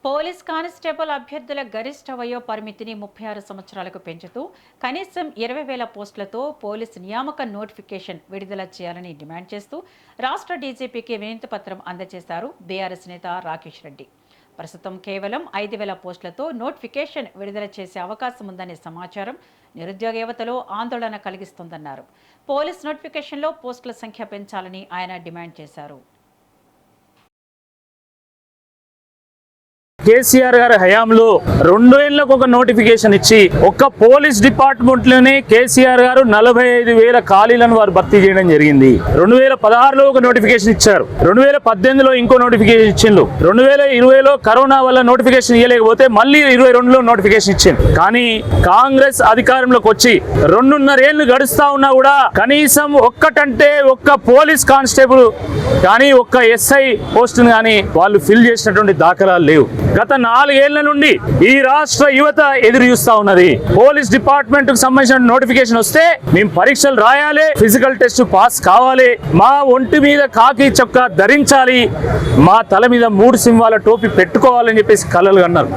Police constable అభ్యర్థుల గరిష్ట వయో పరిమితిని 36 సంవత్సరాలకు పెంచుతూ కనీసం 20,000 పోస్టులతో పోలీస్ నియామక నోటిఫికేషన్ విడుదల చేయాలని డిమాండ్ చేస్తూ రాష్ట్ర డీజీపీకి వినతి పత్రం అందజేశారు బీఆర్ఎస్ నేత రాకేష్ రెడ్డి. ప్రస్తుతం కేవలం 5,000 పోస్టులతో నోటిఫికేషన్ విడుదల చేసే అవకాశం ఉందనే సమాచారం నిరుద్యోగ యువతలో ఆందోళన కలిగిస్తోందన్నారు. పోలీస్ నోటిఫికేషన్లో పోస్టుల సంఖ్య పెంచాలని ఆయన డిమాండ్ చేశారు. కేసీఆర్ గారి హయాంలో 2 ఏళ్లకు ఒక నోటిఫికేషన్ ఇచ్చి ఒక్క పోలీస్ డిపార్ట్మెంట్ లోనే కేసీఆర్ గారు 45,000 ఖాళీలను వారు భర్తీ చేయడం జరిగింది. 2016లో ఒక నోటిఫికేషన్ ఇచ్చారు, 2018లో ఇంకో నోటిఫికేషన్ ఇచ్చిండ్రు, 2020లో కరోనా వల్ల నోటిఫికేషన్ ఇవ్వలేకపోతే మళ్ళీ 22లో నోటిఫికేషన్ ఇచ్చింది. కానీ కాంగ్రెస్ అధికారంలోకి వచ్చి 2.5 ఏళ్లు గడుస్తా ఉన్నా కూడా కనీసం ఒక్కటంటే ఒక్క పోలీస్ కానిస్టేబుల్ కానీ ఒక్క ఎస్ఐ పోస్టును కానీ వాళ్ళు ఫిల్ చేసినటువంటి దాఖలాలు లేవు. గత 4 ఏళ్ల నుండి ఈ రాష్ట్ర యువత ఎదురు చూస్తా ఉన్నది. పోలీస్ డిపార్ట్మెంట్ కు సంబంధించిన నోటిఫికేషన్ వస్తే మేము పరీక్షలు రాయాలి, ఫిజికల్ టెస్ట్ పాస్ కావాలి, మా ఒంటి మీద కాకి చొక్కా ధరించాలి, మా తల మీద 3 సింహాల టోపీ పెట్టుకోవాలని చెప్పేసి కలలు అన్నారు.